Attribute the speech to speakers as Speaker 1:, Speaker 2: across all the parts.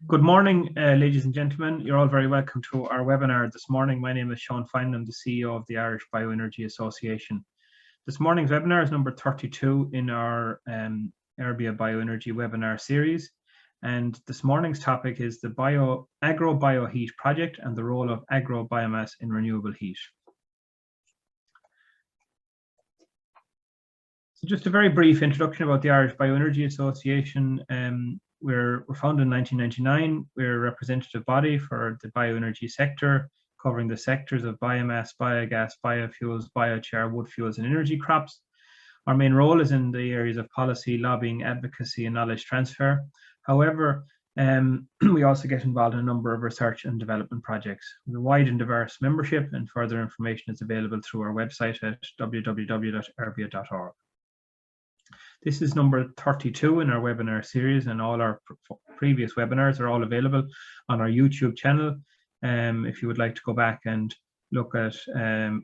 Speaker 1: Good morning, ladies and gentlemen. You're all very welcome to our webinar this morning. My name is Sean Fine. I'm the CEO of the Irish Bioenergy Association. This morning's webinar is number 32 in our Agrobioheat Bioenergy webinar series. And this morning's topic is the Agrobioheat Project and the role of Agro Biomass in renewable heat. So just a very brief introduction about the Irish Bioenergy Association. We're founded in 1999. We're a representative body for the bioenergy sector, covering the sectors of biomass, biogas, biofuels, biochar, wood fuels, and energy crops. Our main role is in the areas of policy, lobbying, advocacy, and knowledge transfer. However, we also get involved in a number of research and development projects. With a wide and diverse membership, and further information is available through our website at www.arbia.org. This is number 32 in our webinar series, and all our previous webinars are all available on our YouTube channel. If you would like to go back and look at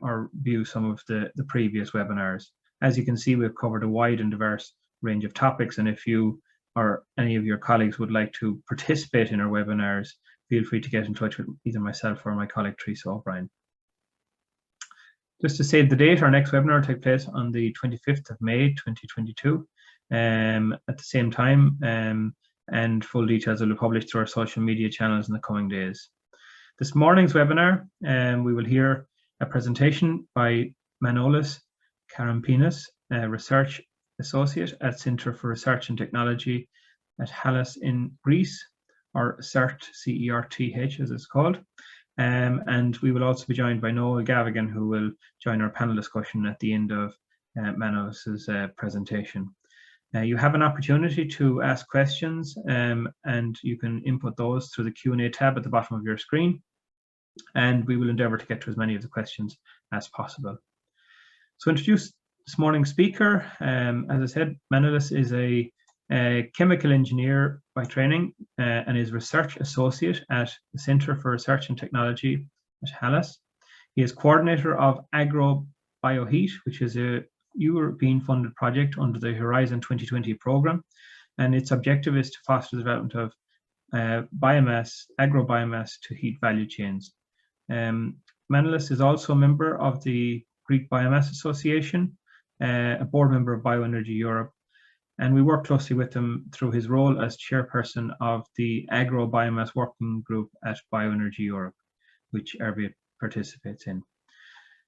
Speaker 1: or view some of the previous webinars. As you can see, we've covered a wide and diverse range of topics, and if you or any of your colleagues would like to participate in our webinars, feel free to get in touch with either myself or my colleague Teresa O'Brien. Just to save the date, our next webinar will take place on the 25th of May 2022 at the same time, and full details will be published through our social media channels in the coming days. This morning's webinar, we will hear a presentation by Manolis Karampinis, a Research Associate at Centre for Research and Technology at Hellas in Greece, or CERTH, C-E-R-T-H as it's called. And we will also be joined by Noel Gavigan, who will join our panel discussion at the end of Manolis's presentation. You have an opportunity to ask questions, and you can input those through the Q&A tab at the bottom of your screen, and we will endeavour to get to as many of the questions as possible. So introduce this morning's speaker. As I said, Manolis is a chemical engineer by training and is research associate at the Centre for Research and Technology at Hellas. He is coordinator of Agrobioheat, which is a European funded project under the Horizon 2020 program, and its objective is to foster the development of biomass, agro-biomass to heat value chains. Manolis is also a member of the Greek Biomass Association, a board member of Bioenergy Europe, and we work closely with him through his role as chairperson of the Agro Biomass working group at Bioenergy Europe, which Arbia participates in.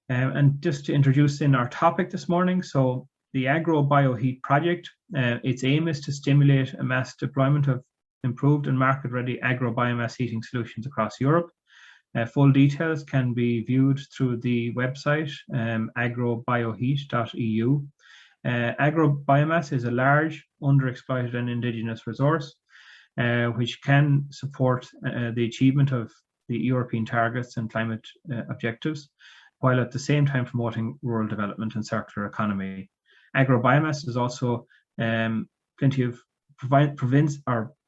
Speaker 1: And just to introduce in our topic this morning, so the Agrobioheat Project, its aim is to stimulate a mass deployment of improved and market-ready agro-biomass heating solutions across Europe. Full details can be viewed through the website agrobioheat.eu. Agro-biomass is a large, underexploited and indigenous resource, which can support the achievement of the European targets and climate objectives, while at the same time promoting rural development and circular economy. Agro-biomass is also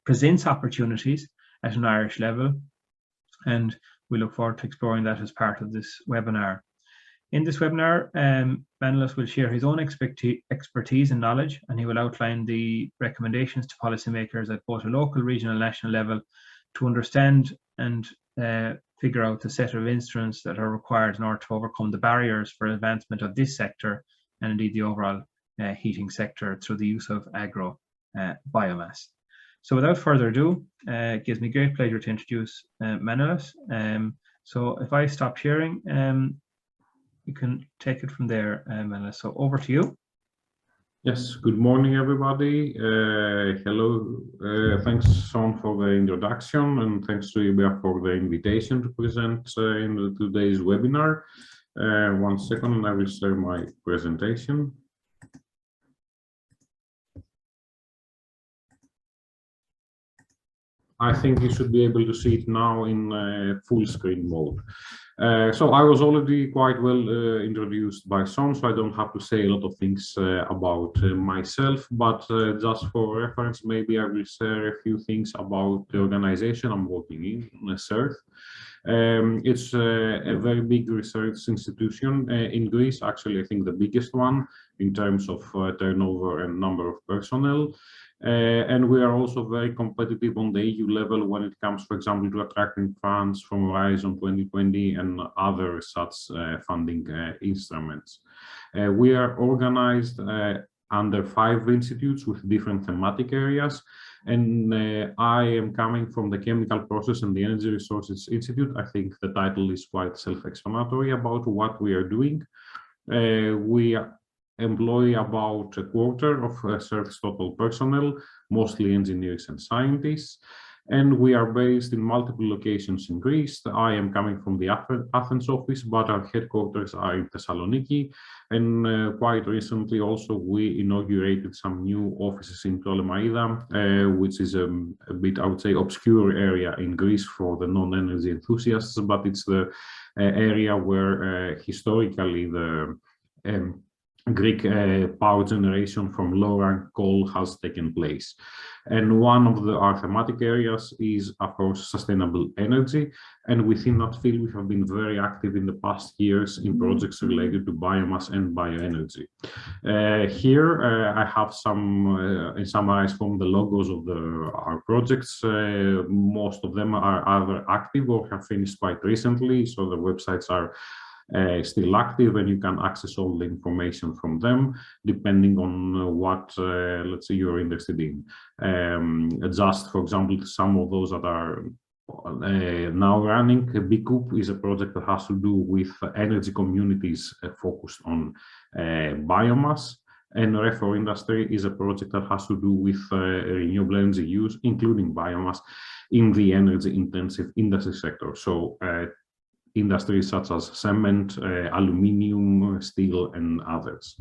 Speaker 1: presents opportunities at an Irish level, and we look forward to exploring that as part of this webinar. In this webinar, Manolis will share his own expertise and knowledge, and he will outline the recommendations to policymakers at both a local, regional, and national level to understand and figure out the set of instruments that are required in order to overcome the barriers for advancement of this sector and indeed the overall heating sector through the use of agro biomass. So without further ado, it gives me great pleasure to introduce Manolis. So if I stop sharing, you can take it from there, Manolis. So over to you.
Speaker 2: Yes, good morning, everybody. Hello. Thanks, Sean, for the introduction, and thanks to Arbia for the invitation to present in today's webinar. 1 second, and I will share my presentation. I think you should be able to see it now in full screen mode. So I was already quite well introduced by Sean, so I don't have to say a lot of things about myself, but just for reference, maybe I will share a few things about the organization I'm working in, CERTH. It's a very big research institution in Greece, actually I think the biggest one in terms of turnover and number of personnel. And we are also very competitive on the EU level when it comes, for example, to attracting funds from Horizon 2020 and other such funding instruments. We are organized under 5 institutes with different thematic areas. And I am coming from the Chemical Process and the Energy Resources Institute. I think the title is quite self-explanatory about what we are doing. We employ about a quarter of CERTH's total personnel, mostly engineers and scientists. And we are based in multiple locations in Greece. I am coming from the Athens office, but our headquarters are in Thessaloniki. And quite recently also we inaugurated some new offices in Ptolemaida, which is a bit, I would say, obscure area in Greece for the non-energy enthusiasts, but it's the area where historically the Greek power generation from low-rank coal has taken place. And one of our thematic areas is, of course, sustainable energy. And within that field, we have been very active in the past years in projects related to biomass and bioenergy. Here, I have some summarized from the logos of our projects. Most of them are either active or have finished quite recently, so the websites are still active, and you can access all the information from them depending on what, let's say, you're interested in. Just for example, some of those that are now running, BCOOP is a project that has to do with energy communities focused on biomass. And REFOR Industry is a project that has to do with renewable energy use, including biomass, in the energy intensive industry sector. So industries such as cement, aluminium, steel, and others.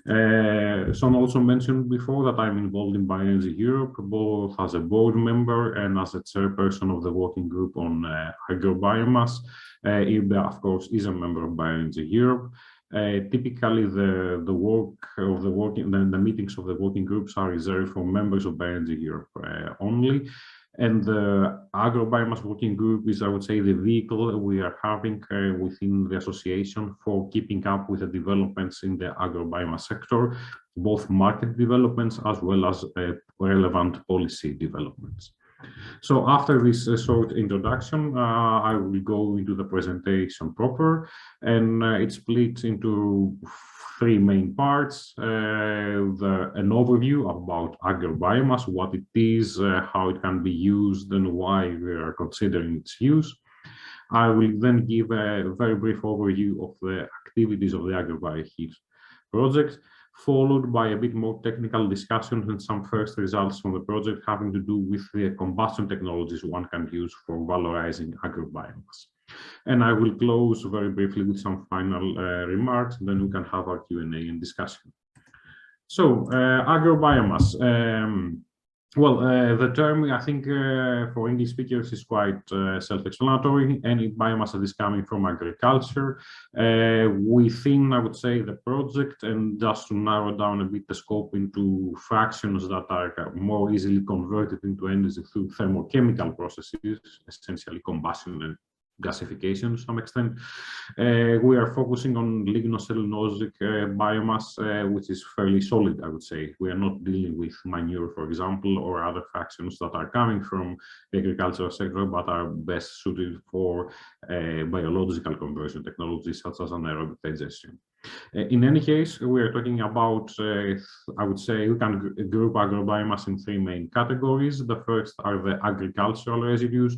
Speaker 2: Son also mentioned before that I'm involved in Bioenergy Europe, both as a board member and as a chairperson of the working group on Agrobiomass. IRBE, of course, is a member of Bioenergy Europe. Typically, the meetings of the working groups are reserved for members of Bioenergy Europe only. And the Agro-Biomass working group is, I would say, the vehicle we are having within the association for keeping up with the developments in the agro-biomass sector, both market developments as well as relevant policy developments. So after this short introduction, I will go into the presentation proper, and it's split into 3 main parts. An overview about agrobiomass, what it is, how it can be used, and why we are considering its use. I will then give a very brief overview of the activities of the Agrobioheat project, followed by a bit more technical discussions and some first results from the project having to do with the combustion technologies one can use for valorizing agrobiomass. And I will close very briefly with some final remarks, and then we can have our Q&A and discussion. So, agrobiomass. The term, I think, for English speakers is quite self-explanatory. Any biomass that is coming from agriculture. Within, I would say, the project, and just to narrow down a bit the scope into fractions that are more easily converted into energy through thermochemical processes, essentially combustion and gasification to some extent. We are focusing on lignocellulosic biomass, which is fairly solid, I would say. We are not dealing with manure, for example, or other fractions that are coming from the agricultural sector, but are best suited for biological conversion technologies such as anaerobic digestion. In any case, we are talking about, I would say, we can group agrobiomass in 3 main categories. The first are the agricultural residues,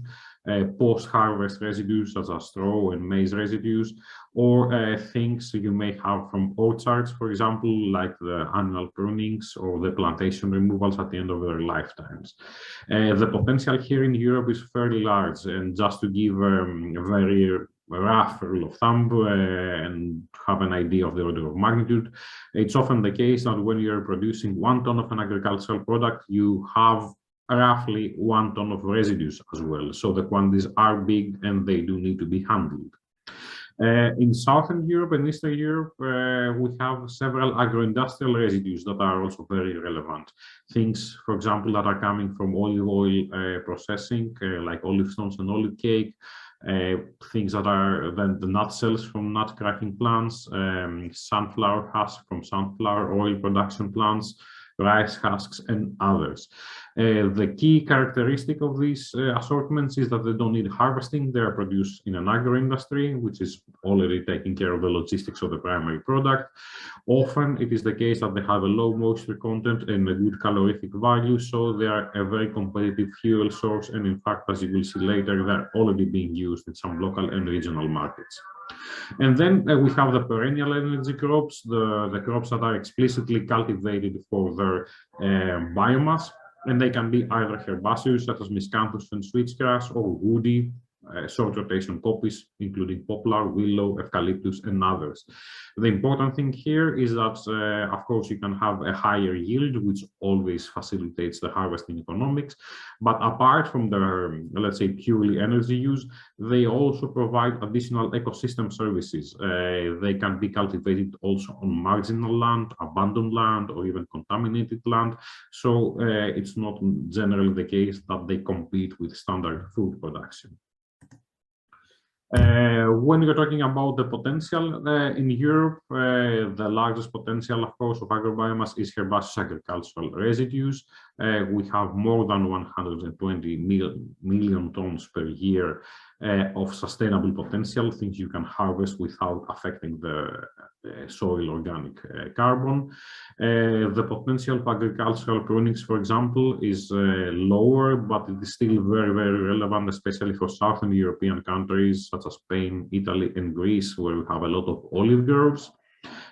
Speaker 2: post-harvest residues such as straw and maize residues, or things you may have from orchards, for example, like the annual prunings or the plantation removals at the end of their lifetimes. The potential here in Europe is fairly large, and just to give a very rough rule of thumb and have an idea of the order of magnitude, it's often the case that when you're producing 1 ton of an agricultural product, you have roughly 1 ton of residues as well. So the quantities are big and they do need to be handled. In Southern Europe and Eastern Europe, we have several agro-industrial residues that are also very relevant. Things, for example, that are coming from olive oil processing, like olive stones and olive cake, things that are then the nut cells from nut cracking plants, sunflower husk from sunflower oil production plants, rice husks, and others. The key characteristic of these assortments is that they don't need harvesting. They are produced in an agro-industry, which is already taking care of the logistics of the primary product. Often it is the case that they have a low moisture content and a good calorific value, so they are a very competitive fuel source, and in fact, as you will see later, they're already being used in some local and regional markets. And then we have the perennial energy crops, the crops that are explicitly cultivated for their biomass, and they can be either herbaceous such as miscanthus and switchgrass, or woody short rotation poppies, including poplar, willow, eucalyptus, and others. The important thing here is that, of course, you can have a higher yield, which always facilitates the harvesting economics. But apart from their, let's say, purely energy use, they also provide additional ecosystem services. They can be cultivated also on marginal land, abandoned land, or even contaminated land. So it's not generally the case that they compete with standard food production. When you're talking about the potential in Europe, the largest potential, of course, of agrobiomass is herbaceous agricultural residues. We have more than 120 million tons per year of sustainable potential, things you can harvest without affecting the soil organic carbon. The potential of agricultural prunings, for example, is lower, but it is still very, very relevant, especially for Southern European countries such as Spain, Italy, and Greece, where we have a lot of olive groves.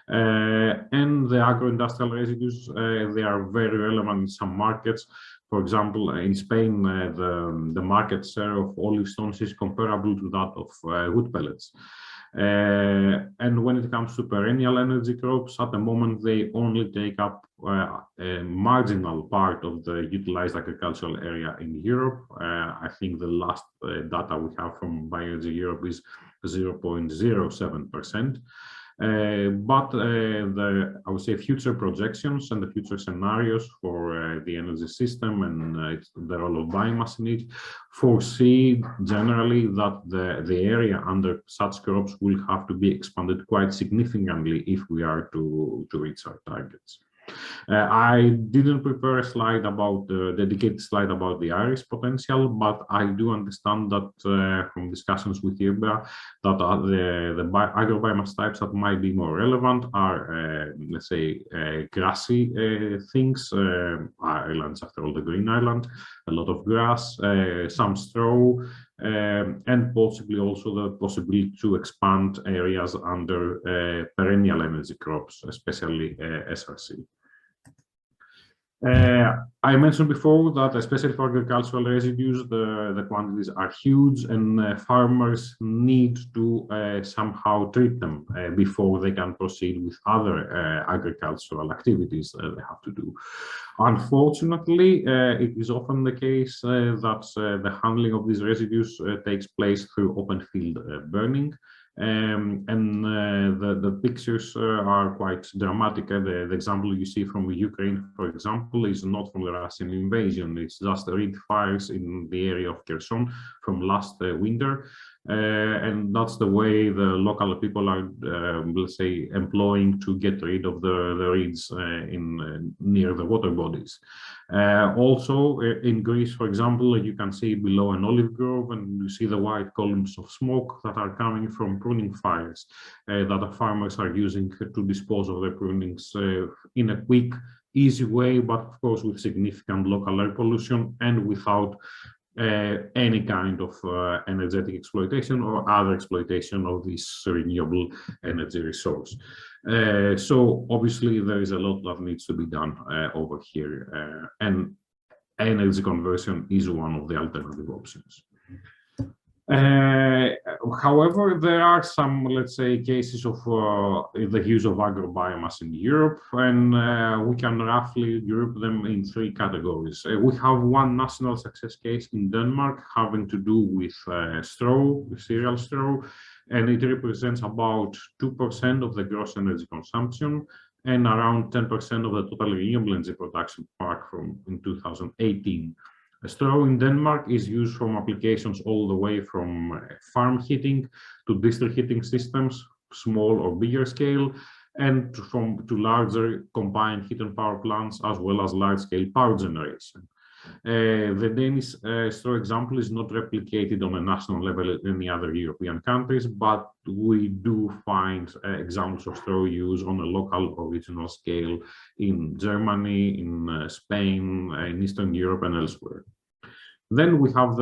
Speaker 2: And the agro-industrial residues, they are very relevant in some markets. For example, in Spain, the market share of olive stones is comparable to that of wood pellets. And when it comes to perennial energy crops, at the moment, they only take up a marginal part of the utilized agricultural area in Europe. I think the last data we have from Bioenergy Europe is 0.07%. But I would say future projections and the future scenarios for the energy system and the role of biomass in it foresee generally that the area under such crops will have to be expanded quite significantly if we are to reach our targets. I didn't prepare a slide about the dedicated slide about the Irish potential, but I do understand that from discussions with IRBA that the agrobiomass types that might be more relevant are, let's say, grassy things. Ireland's, after all, the green island, a lot of grass, some straw, and possibly also the possibility to expand areas under perennial energy crops, especially SRC. I mentioned before that, especially for agricultural residues, the quantities are huge, and farmers need to somehow treat them before they can proceed with other agricultural activities they have to do. Unfortunately, it is often the case that the handling of these residues takes place through open field burning. And the pictures are quite dramatic. The example you see from Ukraine, for example, is not from the Russian invasion. It's just reed fires in the area of Kherson from last winter. And that's the way the local people are, let's say, employing to get rid of the reeds near the water bodies. Also, in Greece, for example, you can see below an olive grove, and you see the white columns of smoke that are coming from pruning fires that the farmers are using to dispose of their prunings in a quick, easy way, but of course with significant local air pollution and without any kind of energetic exploitation or other exploitation of this renewable energy resource. So obviously there is a lot that needs to be done over here, and energy conversion is one of the alternative options. However, there are some, let's say, cases of the use of agrobiomass in Europe, and we can roughly group them in three categories. We have one national success case in Denmark having to do with straw, cereal straw, and it represents about 2% of the gross energy consumption and around 10% of the total renewable energy production apart from in 2018. Straw in Denmark is used from applications all the way from farm heating to district heating systems, small or bigger scale. and to larger combined heat and power plants, as well as large-scale power generation. The Danish straw example is not replicated on a national level in any other European countries, but we do find examples of straw use on a local or regional scale in Germany, in Spain, in Eastern Europe, and elsewhere. Then we have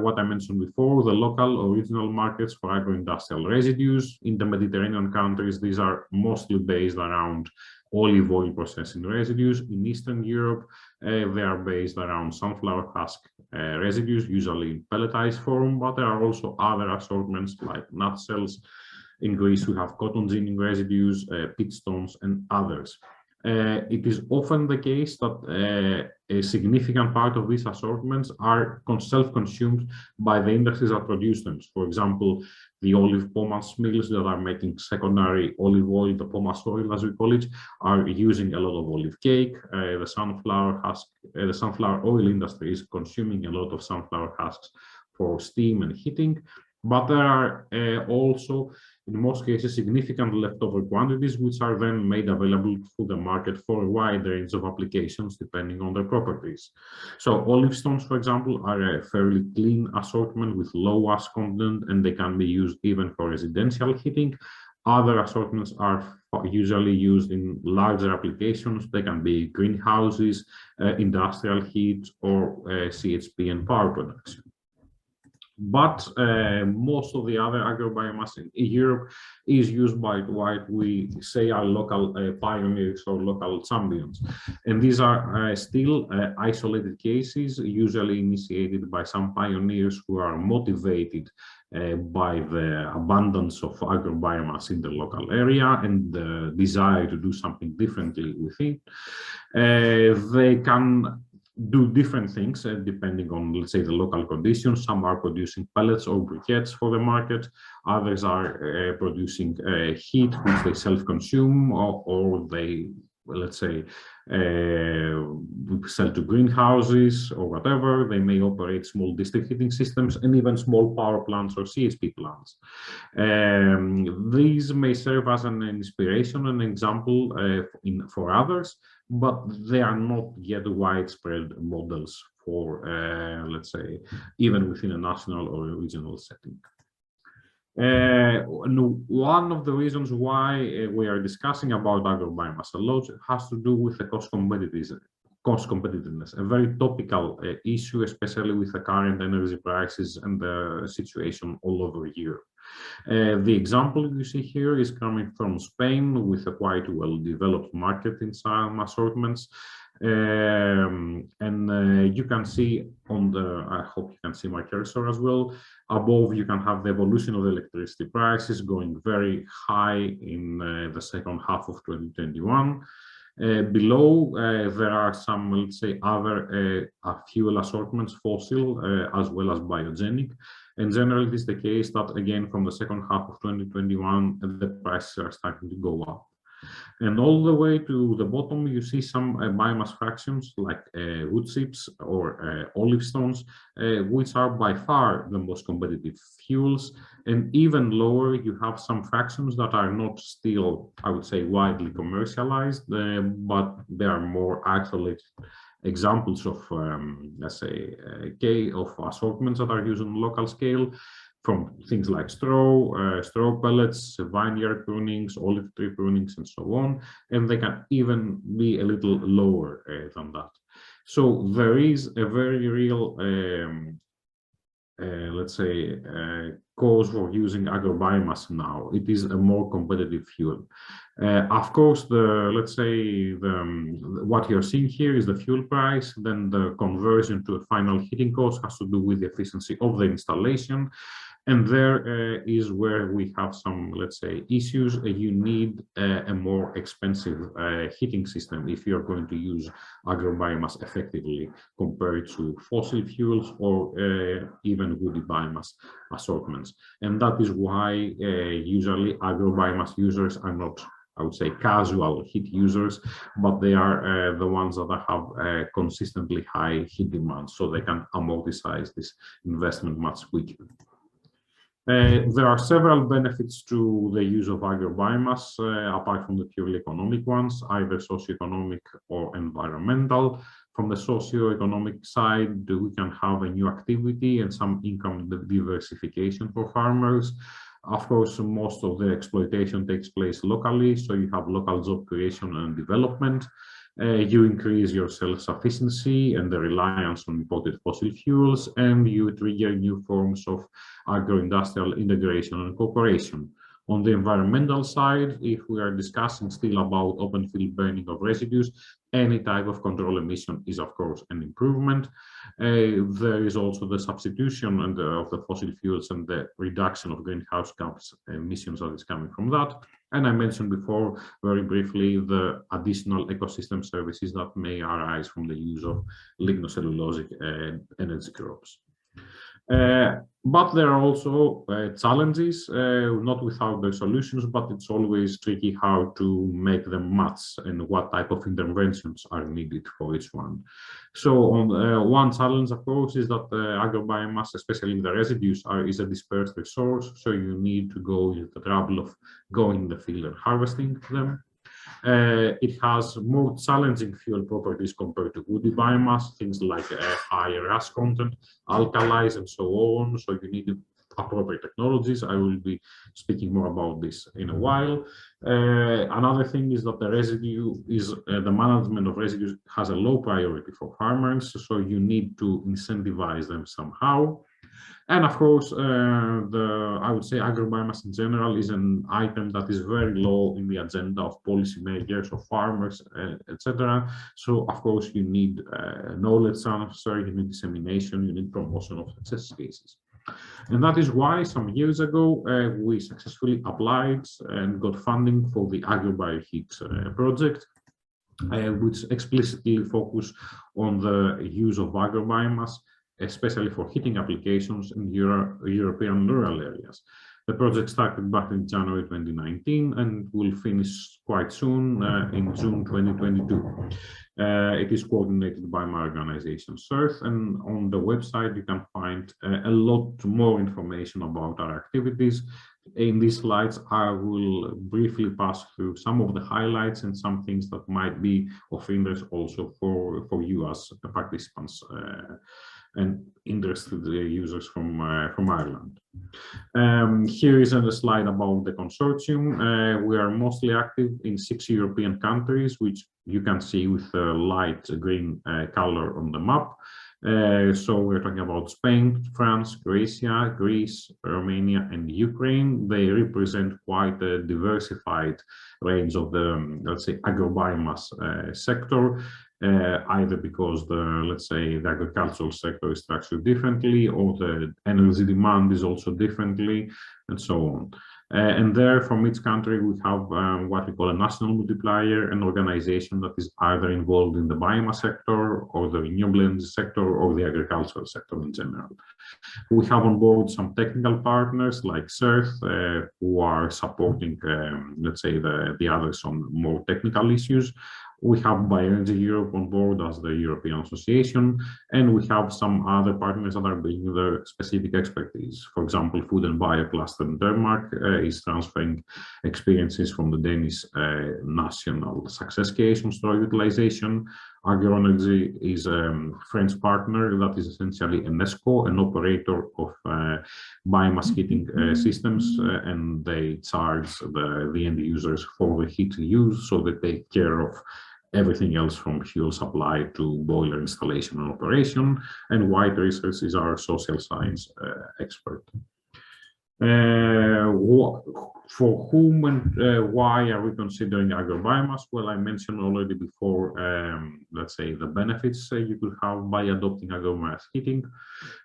Speaker 2: what I mentioned before, the local or regional markets for agro-industrial residues. In the Mediterranean countries, these are mostly based around olive oil processing residues. In Eastern Europe, they are based around sunflower husk residues, usually in pelletized form, but there are also other assortments like nut shells. In Greece, we have cotton ginning residues, peat stones, and others. It is often the case that a significant part of these assortments are self-consumed by the industries that produce them. For example, the olive pomace mills that are making secondary olive oil, the pomace oil as we call it, are using a lot of olive cake. The sunflower oil industry is consuming a lot of sunflower husks for steam and heating. But there are also, in most cases, significant leftover quantities, which are then made available to the market for a wide range of applications, depending on their properties. So olive stones, for example, are a fairly clean assortment with low ash content, and they can be used even for residential heating. Other assortments are usually used in larger applications. They can be greenhouses, industrial heat, or CHP and power production. But most of the other agrobiomass in Europe is used by what we say are local pioneers or local champions. And these are still isolated cases, usually initiated by some pioneers who are motivated by the abundance of agrobiomass in the local area and the desire to do something differently with it. They can do different things depending on, let's say, the local conditions. Some are producing pellets or briquettes for the market. Others are producing heat, which they self-consume, or they, let's say, sell to greenhouses or whatever. They may operate small district heating systems and even small power plants or CHP plants. These may serve as an inspiration and example for others, but they are not yet widespread models for, let's say, even within a national or a regional setting. One of the reasons why we are discussing about agrobiomass a lot has to do with the cost competitiveness, a very topical issue, especially with the current energy prices and the situation all over Europe. The example you see here is coming from Spain, with a quite well-developed market in some assortments. You can see on the, I hope you can see my cursor as well, above you can have the evolution of the electricity prices going very high in the second half of 2021. Below, there are some, let's say, other fuel assortments, fossil as well as biogenic. And generally, it is the case that, again, from the second half of 2021, the prices are starting to go up. And all the way to the bottom, you see some biomass fractions like wood chips or olive stones, which are by far the most competitive fuels. And even lower, you have some fractions that are not still, I would say, widely commercialized, but they are more isolated examples of, let's say, of assortments that are used on local scale, from things like straw pellets, vineyard prunings, olive tree prunings, and so on. And they can even be a little lower than that. So there is a very real, let's say, cause for using agrobiomass now. It is a more competitive fuel. Of course, let's say, what you're seeing here is the fuel price. Then the conversion to a final heating cost has to do with the efficiency of the installation. And there is where we have some, let's say, issues. You need a more expensive heating system if you're going to use agrobiomass effectively compared to fossil fuels or even woody biomass assortments. And that is why usually agrobiomass users are not, I would say, casual heat users, but they are the ones that have consistently high heat demand, so they can amortize this investment much quicker. There are several benefits to the use of agrobiomass, apart from the purely economic ones, either socioeconomic or environmental. From the socio-economic side, we can have a new activity and some income diversification for farmers. Of course, most of the exploitation takes place locally, so you have local job creation and development. You increase your self-sufficiency and the reliance on imported fossil fuels, and you trigger new forms of agro-industrial integration and cooperation. On the environmental side, if we are discussing still about open field burning of residues, any type of control emission is, of course, an improvement. There is also the substitution of the fossil fuels and the reduction of greenhouse gas emissions that is coming from that. And I mentioned before, very briefly, the additional ecosystem services that may arise from the use of lignocellulosic energy crops. But there are also challenges, not without the solutions, but it's always tricky how to make them match and what type of interventions are needed for each one. So on one challenge, of course, is that agrobiomass, especially the residues, is a dispersed resource. So you need to go into the trouble of going in the field and harvesting them. It has more challenging fuel properties compared to woody biomass, things like higher ash content, alkalis, and so on. So you need appropriate technologies. I will be speaking more about this in a while. Another thing is that the residue is the management of residues has a low priority for farmers, so you need to incentivize them somehow. And of course, I would say agrobiomass in general is an item that is very low in the agenda of policymakers, of farmers, etc. So of course, you need knowledge transfer, you need dissemination, you need promotion of success cases. And that is why some years ago, we successfully applied and got funding for the Agrobioheat Project, which explicitly focus on the use of agrobiomass, especially for heating applications in European rural areas. The project started back in January 2019 and will finish quite soon in June 2022. It is coordinated by my organization, CERTH, and on the website you can find a lot more information about our activities. In these slides, I will briefly pass through some of the highlights and some things that might be of interest also for you as participants and interested users from Ireland. Here is a slide about the consortium. We are mostly active in 6 European countries, which you can see with the light green color on the map. So we're talking about Spain, France, Croatia, Greece, Romania, and Ukraine. They represent quite a diversified range of the, let's say, agrobiomass sector. Either because the agricultural sector is structured differently, or the energy demand is also differently, and so on. And there, from each country, we have what we call a national multiplier, an organization that is either involved in the biomass sector, or the renewable energy sector, or the agricultural sector in general. We have on board some technical partners like CERTH, who are supporting, let's say, the others on more technical issues. We have Bioenergy Europe on board as the European Association, and we have some other partners that are bringing their specific expertise. For example, Food and Bio Cluster in Denmark is transferring experiences from the Danish national success case on storage utilization. Agroenergy is a French partner that is essentially an ESCO, an operator of biomass heating systems, and they charge the end users for the heat used, so they take care of everything else from fuel supply to boiler installation and operation. And White Research is our social science expert. For whom and why are we considering agrobiomass? Well, I mentioned already before, let's say, the benefits you could have by adopting agrobiomass heating.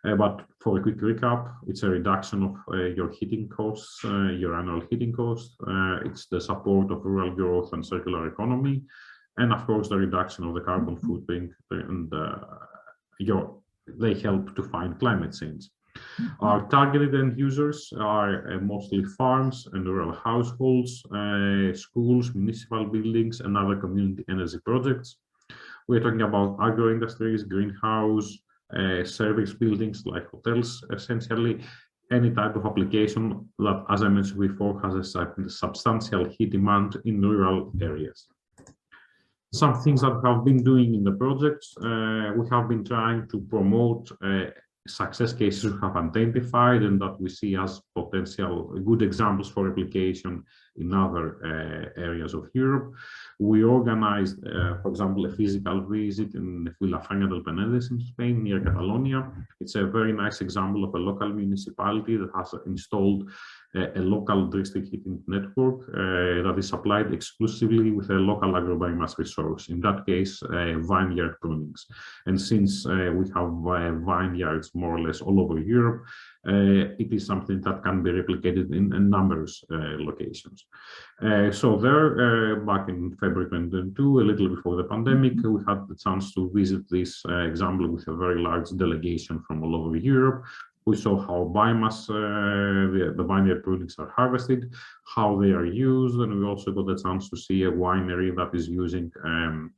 Speaker 2: But for a quick recap, it's a reduction of your heating costs, your annual heating costs. It's the support of rural growth and circular economy. And of course, the reduction of the carbon footprint, and they help to fight climate change. Our targeted end users are mostly farms and rural households, schools, municipal buildings, and other community energy projects. We're talking about agro industries, greenhouse, service buildings like hotels, essentially, any type of application that, as I mentioned before, has a substantial heat demand in rural areas. Some things that we have been doing in the project, we have been trying to promote success cases we have identified and that we see as potential good examples for replication in other areas of Europe. We organized, for example, a physical visit in Vilafranca del Penedès in Spain, near Catalonia. It's a very nice example of a local municipality that has installed a local district heating network that is supplied exclusively with a local agrobiomass resource, in that case, vineyard prunings. And since we have vineyards more or less all over Europe, it is something that can be replicated in numerous locations. So there, back in February 2022, a little before the pandemic, we had the chance to visit this example with a very large delegation from all over Europe. We saw how biomass, the vineyard products are harvested, how they are used, and we also got the chance to see a winery that is using,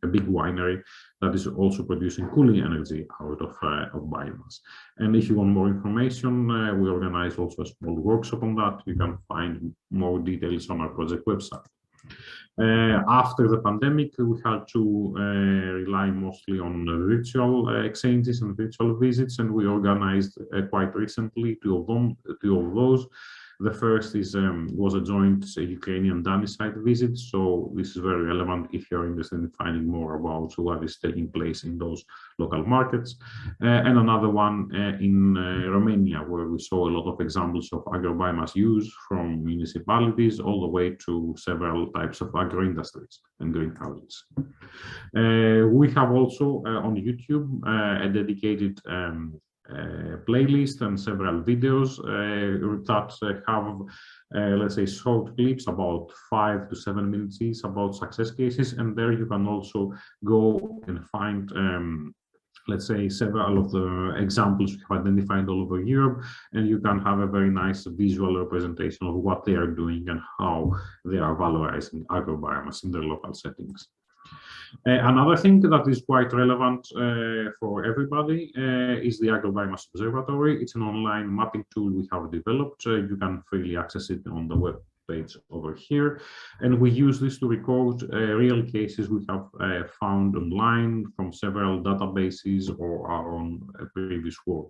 Speaker 2: a big winery that is also producing cooling energy out of biomass. And if you want more information, we organize also a small workshop on that. You can find more details on our project website. After the pandemic, we had to rely mostly on virtual exchanges and virtual visits, and we organized quite recently two of those. The first was a joint Ukrainian-Danish site visit, so this is very relevant if you're interested in finding more about what is taking place in those local markets. And another one in Romania, where we saw a lot of examples of agrobiomass use from municipalities all the way to several types of agro-industries and greenhouses. We have also on YouTube a dedicated playlist and several videos that have, let's say, short clips about 5 to 7 minutes each about success cases, and there you can also go and find let's say several of the examples we have identified all over Europe, and you can have a very nice visual representation of what they are doing and how they are valorizing agrobiomass in their local settings. Another thing that is quite relevant for everybody is the Agrobiomass Observatory. It's an online mapping tool we have developed. You can freely access it on the web page over here, and we use this to record real cases we have found online from several databases or our own previous work.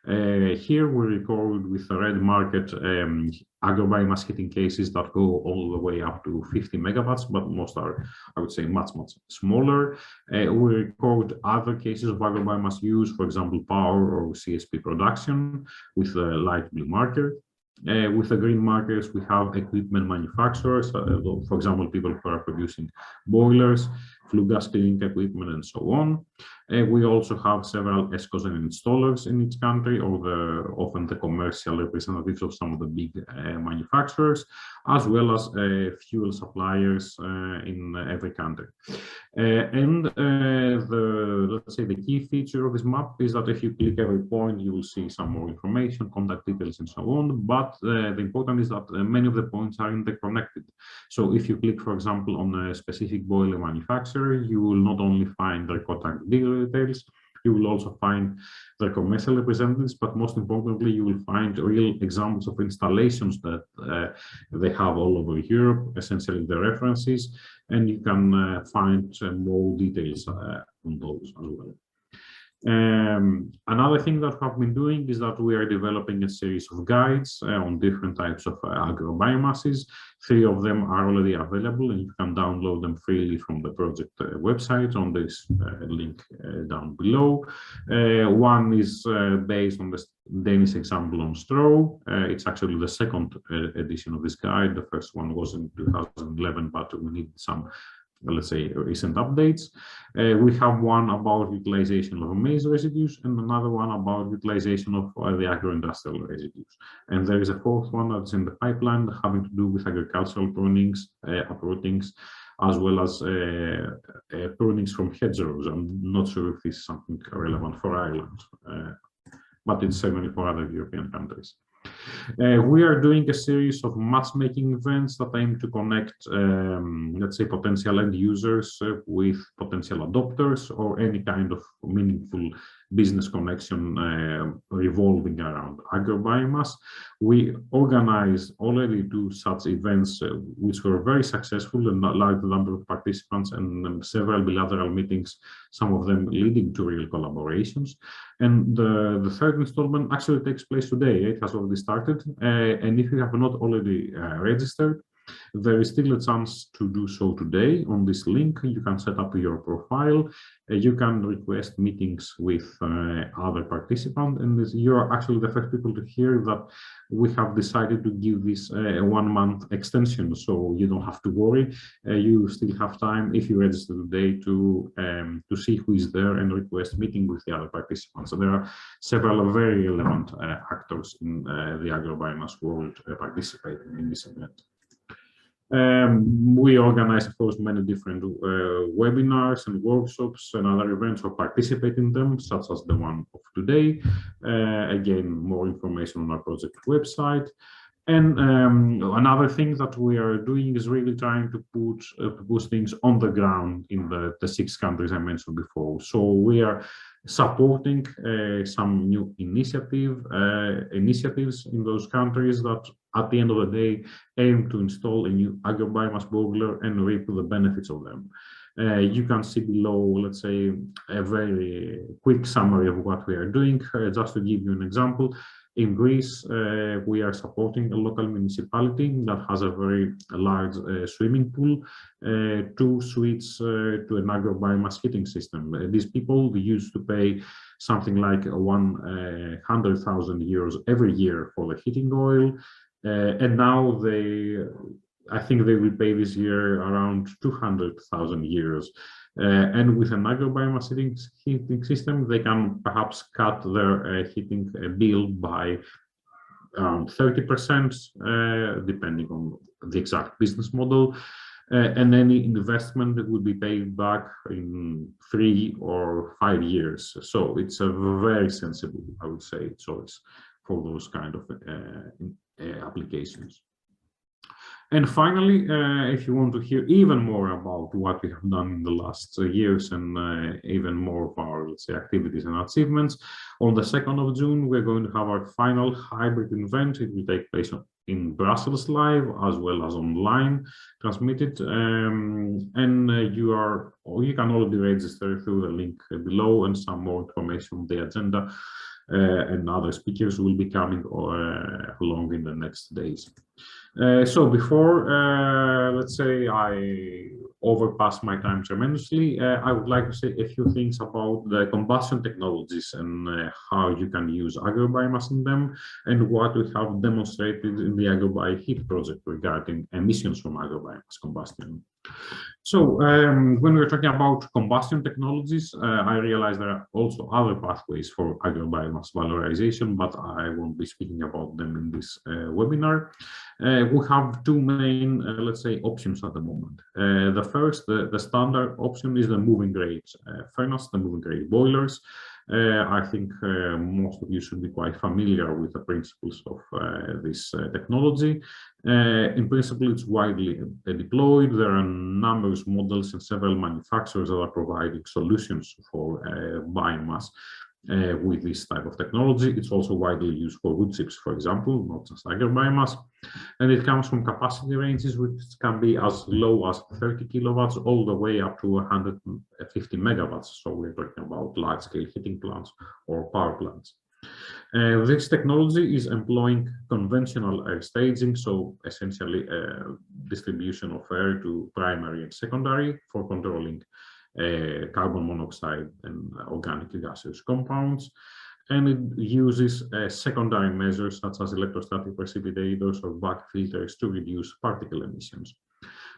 Speaker 2: Here we record with a red market agrobiomass heating cases that go all the way up to 50 megawatts, but most are, I would say, much smaller. We record other cases of agrobiomass use, for example, power or CSP production, with a light blue marker. With the green markers, we have equipment manufacturers, for example, people who are producing boilers, flue gas cleaning equipment, and so on. We also have several ESCOs and installers in each country, or often the commercial representatives of some of the big manufacturers, as well as fuel suppliers in every country. Let's say the key feature of this map is that if you click every point, you will see some more information, contact details, and so on. But the important is that many of the points are interconnected. So if you click, for example, on a specific boiler manufacturer, you will not only find their contact details, you will also find their commercial representatives, but most importantly, you will find real examples of installations that they have all over Europe, essentially the references, and you can find more details on those as well. Another thing that we have been doing is that we are developing a series of guides on different types of agrobiomasses. 3 of them are already available, and you can download them freely from the project website on this link down below. One is based on the Danish example on straw. It's actually the second edition of this guide. The first one was in 2011, but we need some, let's say, recent updates. We have one about utilization of maize residues and another one about utilization of the agro-industrial residues. And there is a 4th one that's in the pipeline having to do with agricultural prunings, uprootings, as well as prunings from hedgerows. I'm not sure if this is something relevant for Ireland, but it's certainly for other European countries. We are doing a series of matchmaking events that aim to connect, let's say, potential end users with potential adopters or any kind of meaningful business connection revolving around agrobiomass. We organized already 2 such events, which were very successful, and a large number of participants, and several bilateral meetings, some of them leading to real collaborations. And the third installment actually takes place today. It has already started, and if you have not already registered, there is still a chance to do so today. On this link, you can set up your profile, you can request meetings with other participants, and you are actually the first people to hear that we have decided to give this a 1-month extension, so you don't have to worry. You still have time, if you register today, to see who is there and request meeting with the other participants. So there are several very relevant actors in the agrobiomass world participating in this event. We organize, of course, many different webinars and workshops and other events, or participate in them, such as the one of today. Again, more information on our project website. And another thing that we are doing is really trying to put things on the ground in the 6 countries I mentioned before. So we are supporting some new initiatives in those countries that, at the end of the day, aim to install a new agrobiomass boiler and reap the benefits of them. You can see below, let's say, a very quick summary of what we are doing. Just to give you an example, in Greece, we are supporting a local municipality that has a very large swimming pool to switch to an agrobiomass heating system. These people used to pay something like 100,000 euros every year for the heating oil, and now I think they will pay this year around 200,000 euros. And with an agrobiomass heating system, they can perhaps cut their heating bill by around 30%, depending on the exact business model. And any investment that would be paid back in 3 or 5 years. So it's a very sensible, I would say, choice for those kind of applications. And finally, if you want to hear even more about what we have done in the last years and even more of our, let's say, activities and achievements, on the 2nd of June, we're going to have our final hybrid event. It will take place in Brussels live as well as online transmitted. You can already register through the link below, and some more information on the agenda and other speakers will be coming along in the next days. So before, let's say, I overpass my time tremendously, I would like to say a few things about the combustion technologies and how you can use agrobiomass in them, and what we have demonstrated in the Agrobioheat project regarding emissions from agrobiomass combustion. So when we're talking about combustion technologies, I realize there are also other pathways for agrobiomass valorization, but I won't be speaking about them in this webinar. We have 2 main, let's say, options at the moment. The first, the standard option, is the moving grade furnace, the moving grade boilers. I think most of you should be quite familiar with the principles of this technology. In principle, it's widely deployed. There are numerous models and several manufacturers that are providing solutions for biomass with this type of technology. It's also widely used for wood chips, for example, not just agrobiomass. And it comes from capacity ranges which can be as low as 30 kilowatts all the way up to 150 megawatts. So we're talking about large-scale heating plants or power plants. This technology is employing conventional air staging, so essentially distribution of air to primary and secondary for controlling carbon monoxide and organic gaseous compounds. And it uses secondary measures such as electrostatic precipitators or vac filters to reduce particle emissions.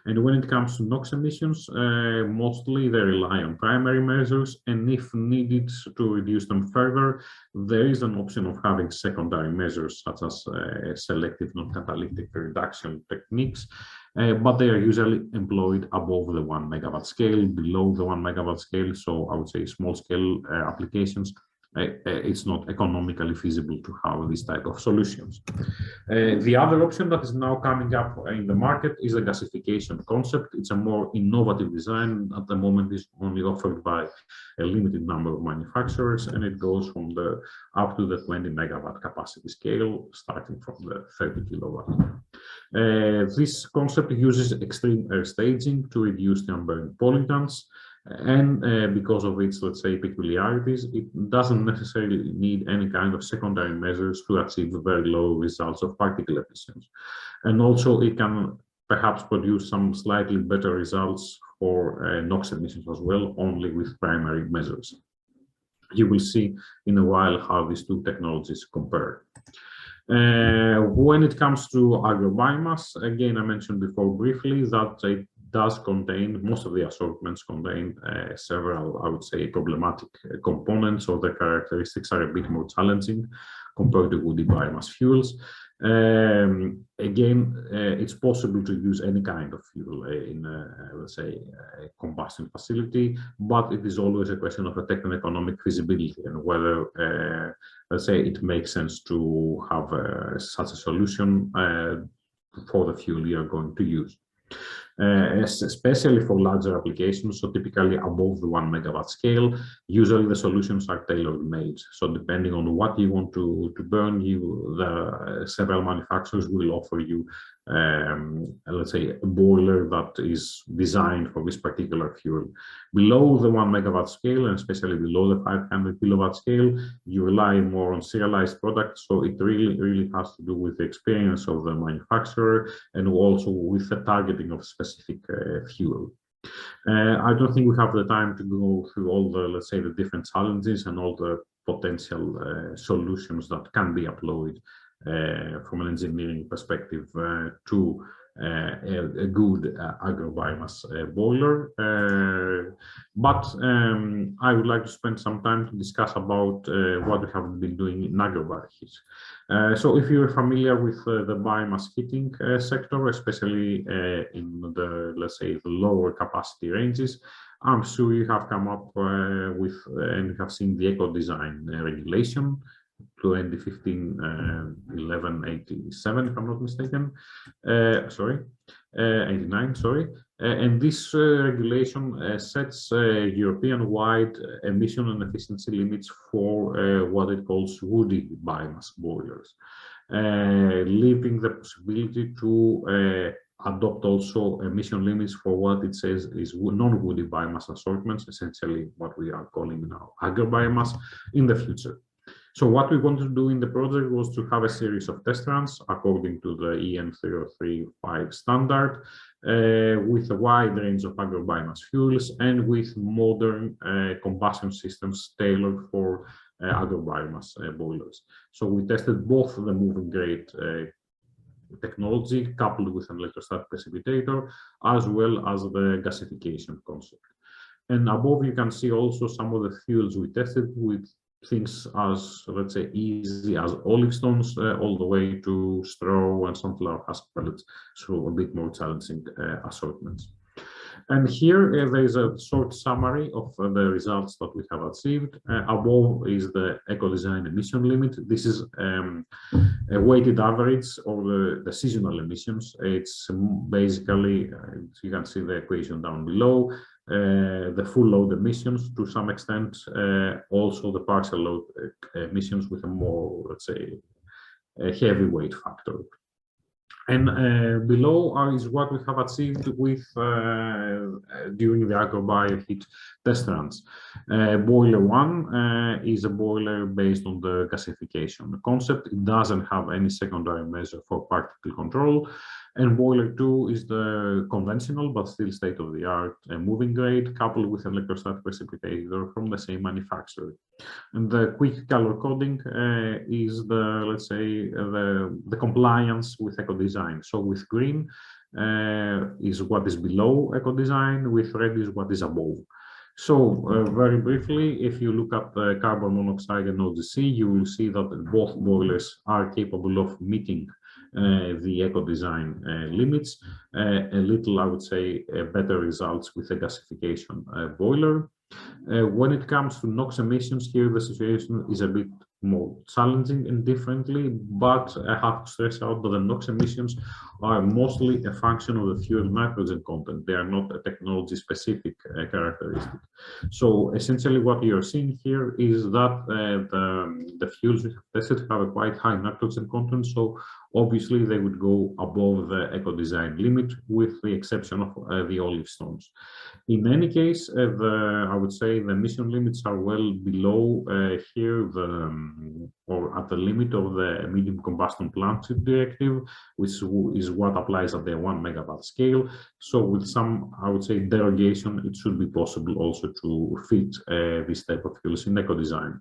Speaker 2: And when it comes to Nox emissions, mostly they rely on primary measures, and if needed to reduce them further, there is an option of having secondary measures such as selective non-catalytic reduction techniques, but they are usually employed above the 1 megawatt scale, below the 1 megawatt scale. So I would say small scale applications it's not economically feasible to have this type of solutions. The other option that is now coming up in the market is the gasification concept. It's a more innovative design. At the moment, it's only offered by a limited number of manufacturers, and it goes from the up to the 20 megawatt capacity scale, starting from the 30 kilowatt. This concept uses extreme air staging to reduce the unburned pollutants. And because of its, let's say, peculiarities, it doesn't necessarily need any kind of secondary measures to achieve very low results of particle emissions. And also it can perhaps produce some slightly better results for Nox emissions as well, only with primary measures. You will see in a while how these two technologies compare. When it comes to Agrobiomass, again, I mentioned before briefly that it does contain, most of the assortments contain several, I would say, problematic components, or the characteristics are a bit more challenging compared to woody biomass fuels. Again, it's possible to use any kind of fuel in, let's say, a combustion facility, but it is always a question of a techno-economic feasibility and whether, let's say, it makes sense to have such a solution for the fuel you are going to use. Especially for larger applications, so typically above the 1 megawatt scale, usually the solutions are tailor-made. So depending on what you want to burn, several manufacturers will offer you, let's say, a boiler that is designed for this particular fuel. Below the 1 megawatt scale, and especially below the 500 kilowatt scale, you rely more on serialized products. So it really has to do with the experience of the manufacturer and also with the targeting of specific fuel. I don't think we have the time to go through all the, let's say, the different challenges and all the potential solutions that can be employed from an engineering perspective to a good agrobiomass boiler. But I would like to spend some time to discuss about what we have been doing in Agrobioheat. So if you're familiar with the biomass heating sector, especially in the, let's say, the lower capacity ranges, I'm sure you have come up with and you have seen the eco-design regulation 2015-1187, if I'm not mistaken. 89, sorry. And this regulation sets European-wide emission and efficiency limits for what it calls woody biomass boilers, leaving the possibility to adopt also emission limits for what it says is non-woody biomass assortments, essentially what we are calling now agrobiomass in the future. So what we wanted to do in the project was to have a series of test runs according to the EN 3035 standard with a wide range of agrobiomass fuels and with modern combustion systems tailored for agrobiomass boilers. So we tested both the moving grade technology coupled with an electrostatic precipitator as well as the gasification concept. And above you can see also some of the fuels we tested with things as, let's say, easy as olive stones all the way to straw and sunflower husk pellets, so a bit more challenging assortments. And here there is a short summary of the results that we have achieved. Above is the eco-design emission limit. This is a weighted average of the seasonal emissions. It's basically, you can see the equation down below, the full load emissions to some extent, also the partial load emissions with a more, let's say, a heavy weight factor. And below is what we have achieved with during the Agrobioheat test runs. Boiler 1 is a boiler based on the gasification concept. It doesn't have any secondary measure for particle control. And boiler 2 is the conventional but still state-of-the-art moving grade coupled with an electrostatic precipitator from the same manufacturer. And the quick color coding is the, let's say, the compliance with eco-design. So with green is what is below eco-design, with red is what is above. So very briefly, if you look at the carbon monoxide and OGC, you will see that both boilers are capable of meeting the eco-design limits. A little, I would say, better results with the gasification boiler. When it comes to NOx emissions, here the situation is a bit more challenging and differently, but I have to stress out that the NOx emissions are mostly a function of the fuel nitrogen content. They are not a technology-specific characteristic. So essentially what you're seeing here is that the fuels we have tested have a quite high nitrogen content, so obviously they would go above the eco-design limit, with the exception of the olive stones. In any case, I would say the emission limits are well below here, or at the limit of the medium combustion plant directive, which is what applies at the 1 megawatt scale. So with some, I would say, derogation, it should be possible also to fit this type of fuels in eco-design.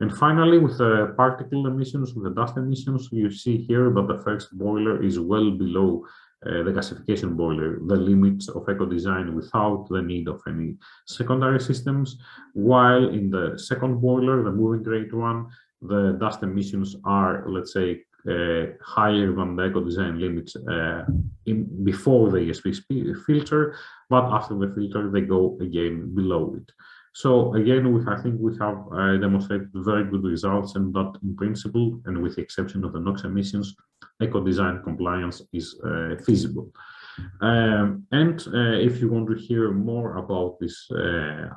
Speaker 2: And finally, with the particle emissions, with the dust emissions, you see here that the first boiler is well below the gasification boiler, the limits of eco-design, without the need of any secondary systems, while in the second boiler, the moving rate one, the dust emissions are, let's say, higher than the eco-design limits before the ESP filter, but after the filter, they go again below it. So again, I think we have demonstrated very good results, and that in principle, and with the exception of the NOx emissions, eco-design compliance is feasible. If you want to hear more about this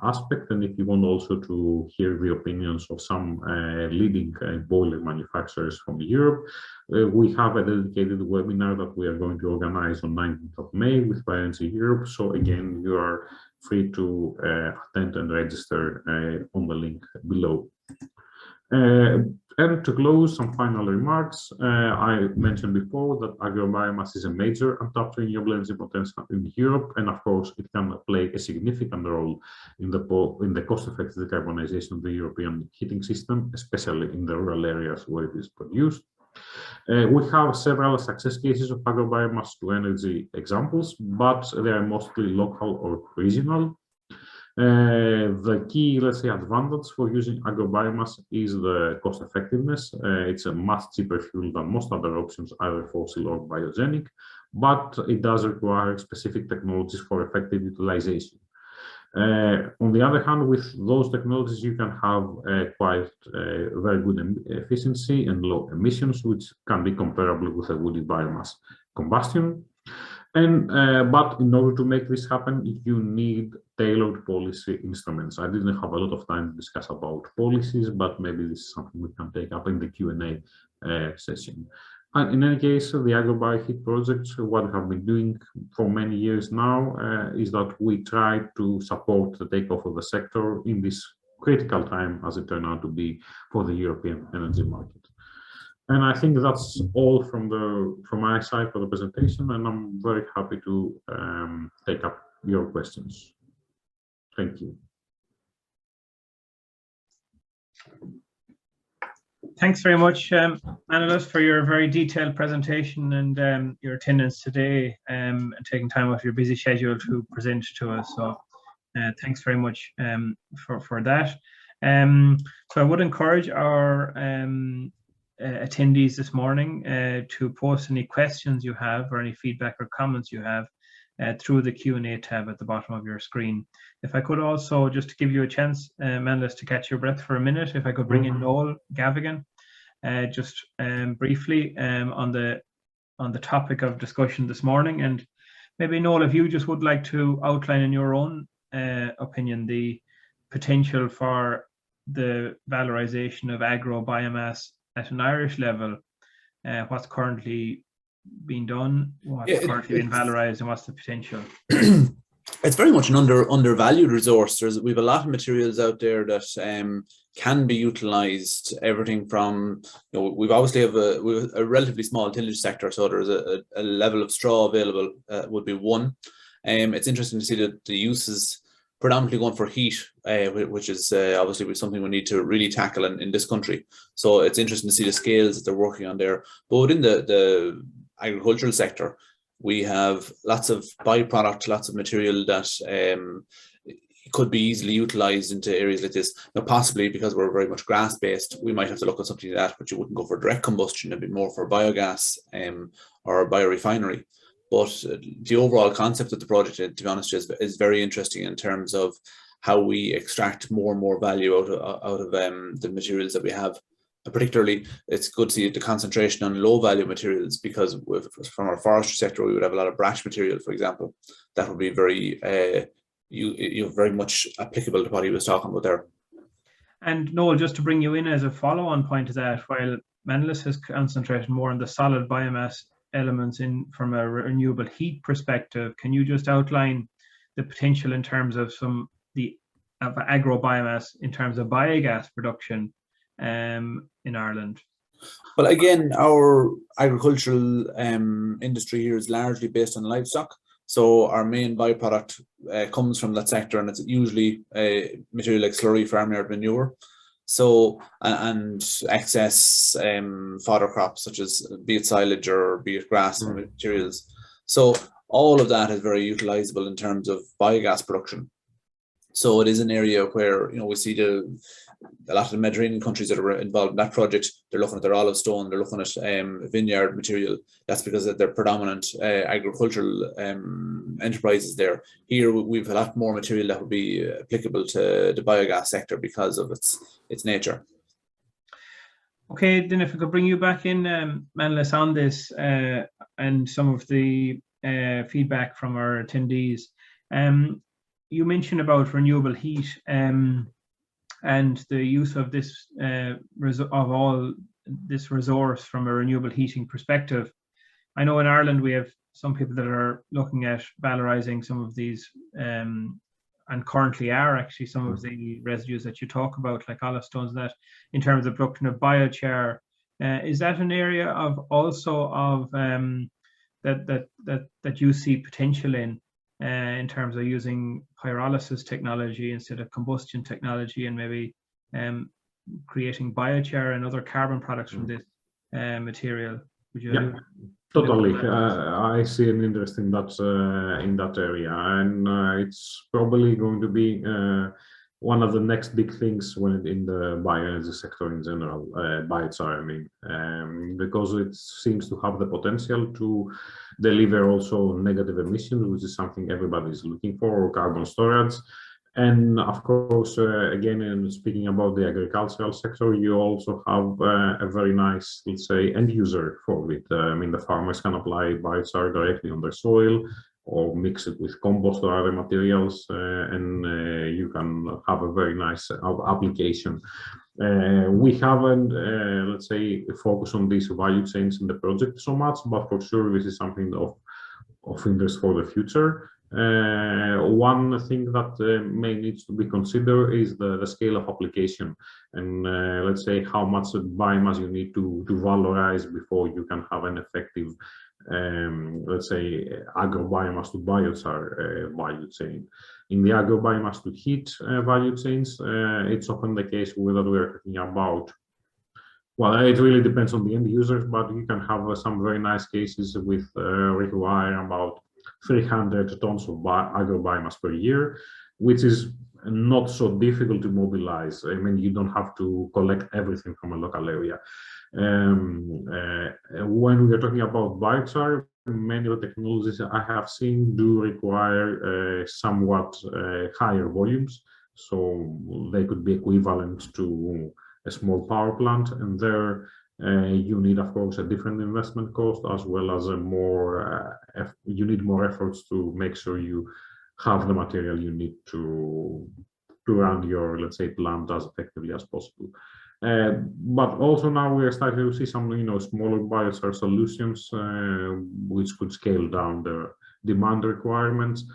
Speaker 2: aspect, and if you want also to hear the opinions of some leading boiler manufacturers from Europe, we have a dedicated webinar that we are going to organize on 19th of May with Perennial Europe. So again, you are free to attend and register on the link below. And to close, some final remarks. I mentioned before that Agrobiomass is a major untapped renewable energy potential in Europe, and of course, it can play a significant role in the cost-effective decarbonization of the European heating system, especially in the rural areas where it is produced. We have several success cases of agrobiomass to energy examples, but they are mostly local or regional. The key, let's say, advantage for using agrobiomass is the cost effectiveness. It's a much cheaper fuel than most other options, either fossil or biogenic, but it does require specific technologies for effective utilization. On the other hand, with those technologies, you can have quite very good efficiency and low emissions, which can be comparable with a woody biomass combustion. But in order to make this happen, you need tailored policy instruments. I didn't have a lot of time to discuss about policies, but maybe this is something we can take up in the Q&A session. And in any case, the Agrobioheat Project, what we have been doing for many years now is that we try to support the takeoff of the sector in this critical time, as it turned out to be, for the European energy market. And I think that's all from my side for the presentation, and I'm very happy to take up your questions. Thank you.
Speaker 1: Thanks very much, Manolis, for your very detailed presentation and your attendance today, and taking time off your busy schedule to present to us. So thanks very much for that. So I would encourage our attendees this morning to post any questions you have or any feedback or comments you have through the Q&A tab at the bottom of your screen. If I could also, just to give you a chance, Manolis, to catch your breath for a minute, if I could bring in Noel Gavigan just briefly on the topic of discussion this morning. And maybe, Noel, if you just would like to outline in your own opinion the potential for the valorization of agro-biomass at an Irish level, what's currently being done, what's currently being valorized, and what's the potential?
Speaker 3: It's very much an undervalued resource. We have a lot of materials out there that can be utilized. Everything from, we've obviously have a relatively small tillage sector, so there's a level of straw available would be one. It's interesting to see that the uses predominantly going for heat, which is obviously something we need to really tackle in this country. So it's interesting to see the scales that they're working on there. But within the agricultural sector, we have lots of byproduct, lots of material that could be easily utilized into areas like this. Now, possibly because we're very much grass-based, we might have to look at something like that, but you wouldn't go for direct combustion. It'd be more for biogas or biorefinery. But the overall concept of the project, to be honest, is very interesting in terms of how we extract more and more value out of the materials that we have. And particularly, it's good to see the concentration on low value materials, because from our forestry sector, we would have a lot of brash material, for example, that would be very very much applicable to what he was talking about there.
Speaker 1: And Noel, just to bring you in as a follow-on point to that, while Manolis has concentrated more on the solid biomass elements from a renewable heat perspective, can you just outline the potential in terms of agro biomass in terms of biogas production in Ireland?
Speaker 3: Well, again, our agricultural industry here is largely based on livestock. So our main byproduct comes from that sector, and it's usually material like slurry, farmyard manure. So, and excess fodder crops, such as be it silage or be it grass materials. So all of that is very utilizable in terms of biogas production. So it is an area where, you know, we see a lot of the Mediterranean countries that are involved in that project, they're looking at their olive stone, they're looking at vineyard material. That's because of their predominant agricultural enterprises there. Here, we've a lot more material that would be applicable to the biogas sector because of its nature.
Speaker 1: Okay, then if we could bring you back in, Manolis, on this and some of the feedback from our attendees. You mentioned about renewable heat and the use of this this resource from a renewable heating perspective. I know in Ireland we have some people that are looking at valorizing some of these and currently are actually some of the residues that you talk about, like olive stones, that in terms of production of biochar. Is that an area of that you see potential in terms of using pyrolysis technology instead of combustion technology, and maybe creating biochar and other carbon products from this material? Would you
Speaker 2: totally. I see an interest in that area, and it's probably going to be one of the next big things in the bioenergy sector in general, biochar, I mean, because it seems to have the potential to deliver also negative emissions, which is something everybody is looking for, or carbon storage. And of course, again, speaking about the agricultural sector, you also have a very nice, let's say, end user for it. I mean, the farmers can apply biochar directly on their soil, or mix it with compost or other materials, and you can have a very nice application. We haven't, let's say, focused on these value chains in the project so much, but for sure this is something of interest for the future. One thing that may need to be considered is the scale of application, and let's say how much biomass you need to valorize before you can have an effective, let's say, agrobiomass to biochar value chain. In the agrobiomass to heat value chains, it's often the case that we're talking about, well, it really depends on the end users, but you can have some very nice cases with require about 300 tons of agrobiomass per year, which is not so difficult to mobilize. I mean, you don't have to collect everything from a local area. When we are talking about biochar, many of the technologies I have seen do require somewhat higher volumes, so they could be equivalent to a small power plant, and there you need, of course, a different investment cost, as well as you need more efforts to make sure you have the material you need to run your, let's say, plant as effectively as possible. But also now we are starting to see some, smaller biochar solutions which could scale down the demand requirements.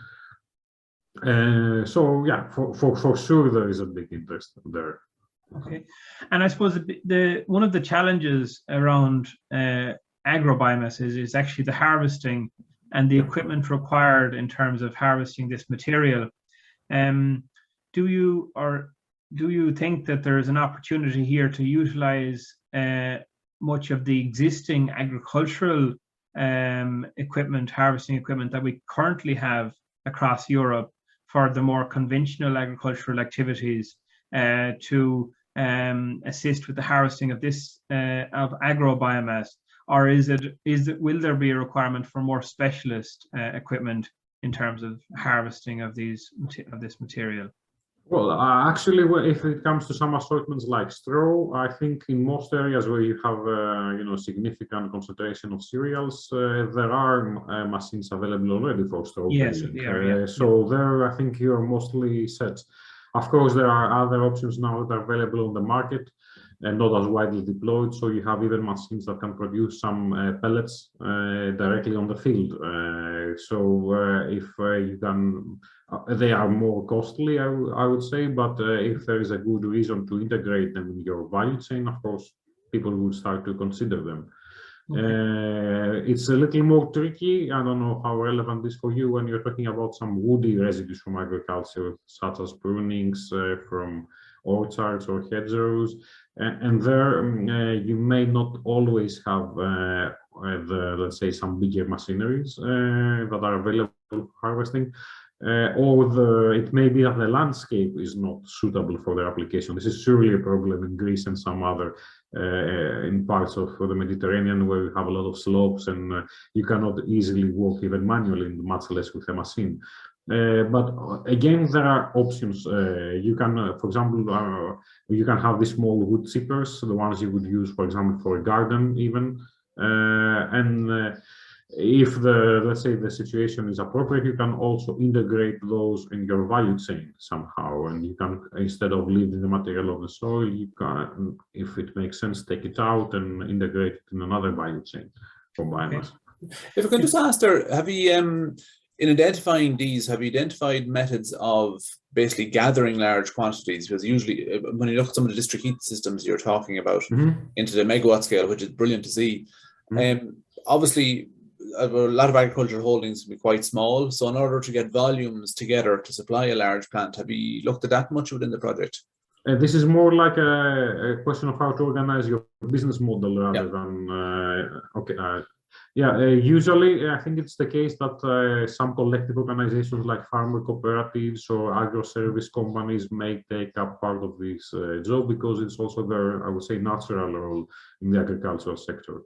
Speaker 2: So yeah, for sure there is a big interest there.
Speaker 1: Okay, and I suppose one of the challenges around agrobiomasses is actually the harvesting and the equipment required in terms of harvesting this material. Do you think that there is an opportunity here to utilize much of the existing agricultural equipment, harvesting equipment that we currently have across Europe for the more conventional agricultural activities to assist with the harvesting of this of agrobiomass, or will there be a requirement for more specialist equipment in terms of harvesting of this material?
Speaker 2: Well, actually, if it comes to some assortments like straw, I think in most areas where you have, significant concentration of cereals, there are machines available already for straw baling. So there, I think you're mostly set. Of course, there are other options now that are available on the market and not as widely deployed. So you have even machines that can produce some pellets directly on the field. If you can. They are more costly, I would say, but if there is a good reason to integrate them in your value chain, of course, people will start to consider them. Okay. It's a little more tricky. I don't know how relevant this for you when you're talking about some woody residues from agriculture, such as prunings from orchards or hedgerows. And there, you may not always have let's say, some bigger machineries that are available for harvesting. It may be that the landscape is not suitable for their application. This is surely a problem in Greece and some other in parts of the Mediterranean where you have a lot of slopes and you cannot easily walk even manually, much less with a machine. But again, there are options. You can, for example, you can have these small wood chippers, the ones you would use, for example, for a garden even. If let's say the situation is appropriate, you can also integrate those in your value chain somehow, and you can, instead of leaving the material on the soil, you can, if it makes sense, take it out and integrate it in another value chain for biomass.
Speaker 3: If I can just ask there, have you in identifying these, have you identified methods of basically gathering large quantities? Because usually when you look at some of the district heat systems you're talking about into the megawatt scale, which is brilliant to see, obviously a lot of agricultural holdings will be quite small. So in order to get volumes together to supply a large plant, have you looked at that much within the project?
Speaker 2: This is more like a question of how to organize your business model rather than, usually I think it's the case that some collective organizations like farmer cooperatives or agro-service companies may take up part of this job because it's also their, I would say, natural role in the agricultural sector.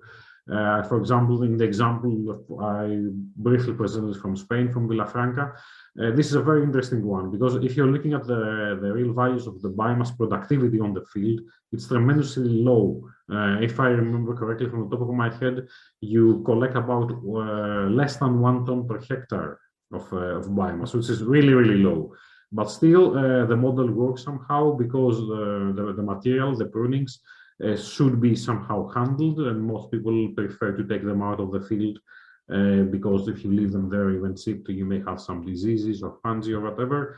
Speaker 2: For example, in the example I briefly presented from Spain, from Villafranca, this is a very interesting one because if you're looking at the real values of the biomass productivity on the field, it's tremendously low. If I remember correctly from the top of my head, you collect about less than 1 ton per hectare of biomass, which is really, really low. But still, the model works somehow because the material, the prunings, should be somehow handled, and most people prefer to take them out of the field because if you leave them there even sick, you may have some diseases or fungi or whatever.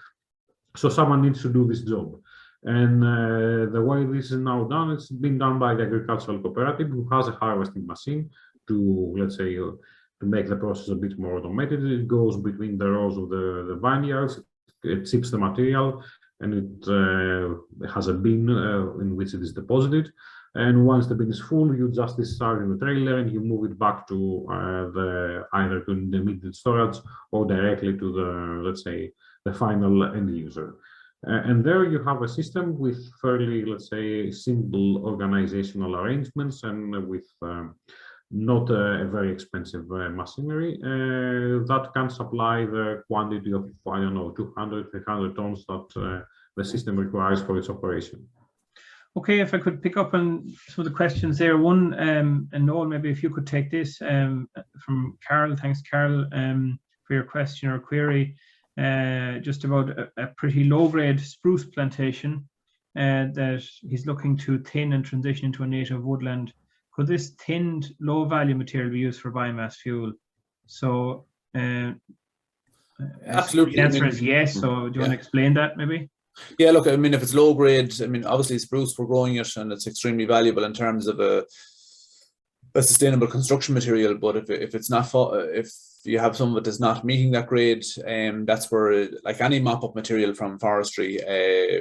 Speaker 2: So someone needs to do this job. And the way this is now done, it's been done by the agricultural cooperative who has a harvesting machine to, let's say, to make the process a bit more automated. It goes between the rows of the vineyards, it chips the material, and it has a bin in which it is deposited. And once the bin is full, you just discharge in the trailer and you move it back to either to the immediate storage or directly to the, let's say, the final end user. And there you have a system with fairly, let's say, simple organizational arrangements and with not a very expensive machinery that can supply the quantity of, I don't know, 200, 300 tons that the system requires for its operation.
Speaker 1: Okay, if I could pick up on some of the questions there. One, and Noel, maybe if you could take this from Carol. Thanks, Carol, for your question or query. Just about a pretty low-grade spruce plantation that he's looking to thin and transition into a native woodland. Could this thinned, low-value material be used for biomass fuel? So,
Speaker 3: absolutely.
Speaker 1: The answer is yes. So, do you want to explain that, maybe?
Speaker 3: Yeah, look, I mean, if it's low grade, I mean, obviously spruce, we're growing it and it's extremely valuable in terms of a sustainable construction material. But if it's not, if you have some of it that's not meeting that grade, that's where, like any mop-up material from forestry,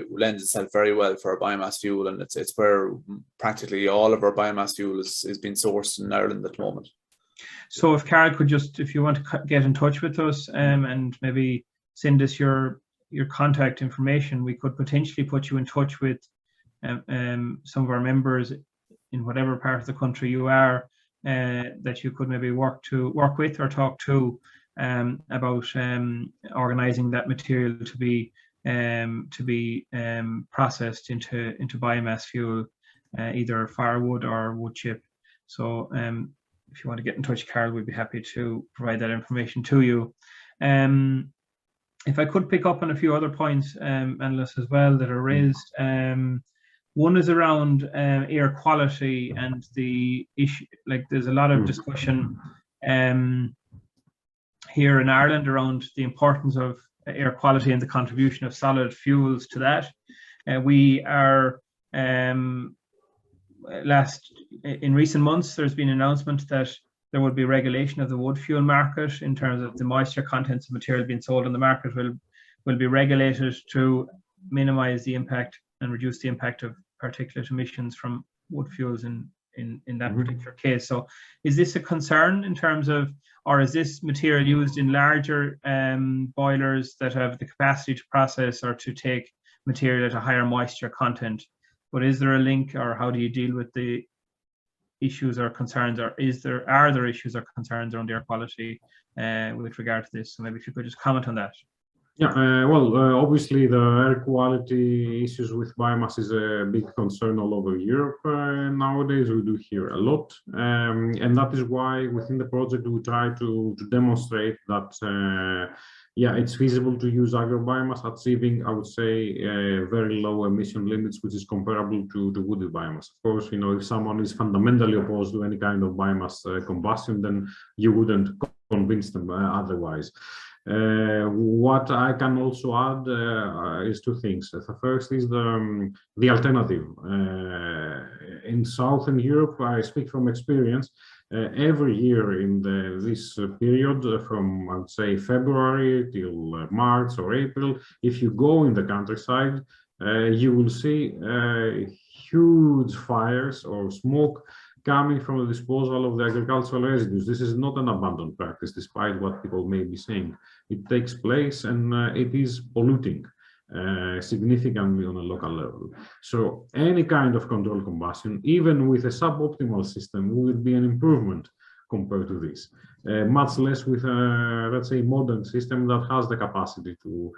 Speaker 3: lends itself very well for biomass fuel, and it's where practically all of our biomass fuel is being sourced in Ireland at the moment.
Speaker 1: So if Carol could just, if you want to get in touch with us and maybe send us your contact information, we could potentially put you in touch with some of our members in whatever part of the country you are, that you could maybe work with or talk to about organizing that material to be to be processed into biomass fuel, either firewood or wood chip. So if you want to get in touch, Carol, we'd be happy to provide that information to you. If I could pick up on a few other points, Manolis, as well, that are raised. One is around air quality and the issue, like there's a lot of discussion here in Ireland around the importance of air quality and the contribution of solid fuels to that. We are, in recent months, there's been an announcement that there will be regulation of the wood fuel market in terms of the moisture contents of material being sold on the market will be regulated to minimize the impact and reduce the impact of particulate emissions from wood fuels in that particular case. So is this a concern in terms of, or is this material used in larger boilers that have the capacity to process or to take material at a higher moisture content? But is there a link, or how do you deal with the issues or concerns, or are there issues or concerns around air quality with regard to this? So maybe if you could just comment on that.
Speaker 2: Yeah, obviously the air quality issues with biomass is a big concern all over Europe nowadays. We do hear a lot, and that is why within the project we try to demonstrate that yeah, it's feasible to use agrobiomass, achieving, I would say, very low emission limits, which is comparable to woody biomass. Of course, you know, if someone is fundamentally opposed to any kind of biomass combustion, then you wouldn't convince them otherwise. What I can also add is two things. The first is the alternative. In Southern Europe, I speak from experience, every year in this period from, I would say, February till March or April, if you go in the countryside, you will see huge fires or smoke coming from the disposal of the agricultural residues. This is not an abandoned practice, despite what people may be saying. It takes place and it is polluting significantly on a local level. So any kind of controlled combustion, even with a suboptimal system, will be an improvement compared to this. Much less with a, let's say, modern system that has the capacity to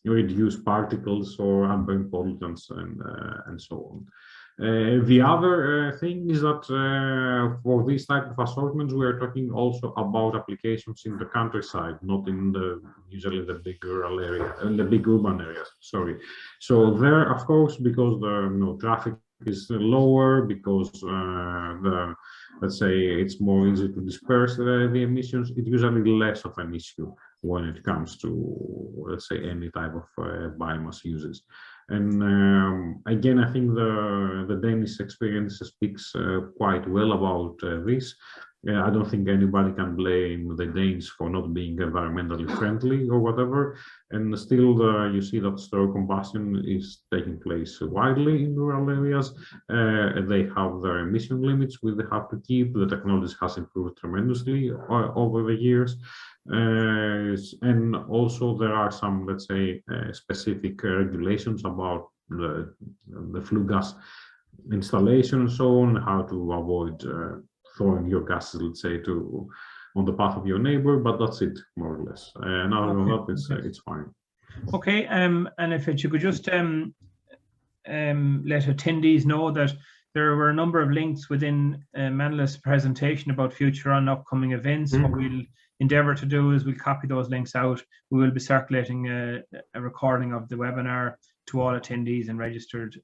Speaker 2: reduce particles or ambient pollutants and so on. The other thing is that for this type of assortments, we are talking also about applications in the countryside, not in usually the big rural area, in the big urban areas. Sorry. So there, of course, because the traffic is lower, because let's say it's more easy to disperse the emissions, it's usually less of an issue when it comes to, let's say, any type of biomass uses. And again, I think the Danish experience speaks quite well about this. I don't think anybody can blame the Danes for not being environmentally friendly or whatever. And still, you see that straw combustion is taking place widely in rural areas. They have their emission limits, which they have to keep. The technology has improved tremendously over the years. And also there are some, let's say, specific regulations about the flue gas installation and so on, how to avoid throwing your gases, let's say, on the path of your neighbor, but that's it, more or less. And other than that, it's fine.
Speaker 1: Okay, and if you could just let attendees know that there were a number of links within Manolis' presentation about future and upcoming events. What we'll endeavour to do is we'll copy those links out. We will be circulating a recording of the webinar to all attendees and registered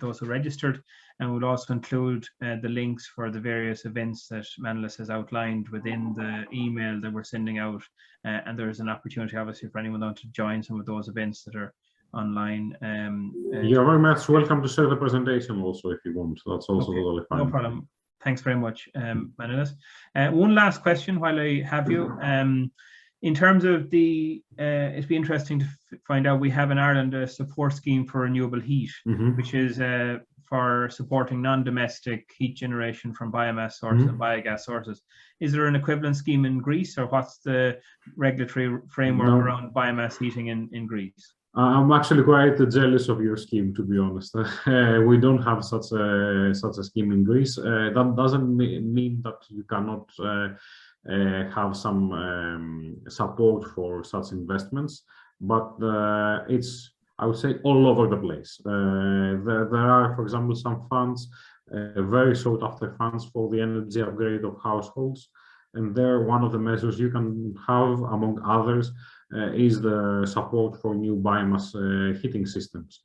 Speaker 1: those who registered, and we'll also include the links for the various events that Manolis has outlined within the email that we're sending out, and there's an opportunity obviously for anyone to join some of those events that are online.
Speaker 2: You're very much welcome to share the presentation also if you want. That's also totally fine.
Speaker 1: No problem. Thanks very much, Manolis. One last question while I have you. In terms of the, it'd be interesting to find out, we have in Ireland a support scheme for renewable heat, which is for supporting non-domestic heat generation from biomass sources and biogas sources. Is there an equivalent scheme in Greece, or what's the regulatory framework around biomass heating in Greece?
Speaker 2: I'm actually quite jealous of your scheme, to be honest. We don't have such a scheme in Greece. That doesn't mean that you cannot have some support for such investments. but it's, I would say, all over the place. There are, for example, some funds, very sought after funds for the energy upgrade of households. And there, one of the measures you can have, among others, is the support for new biomass heating systems.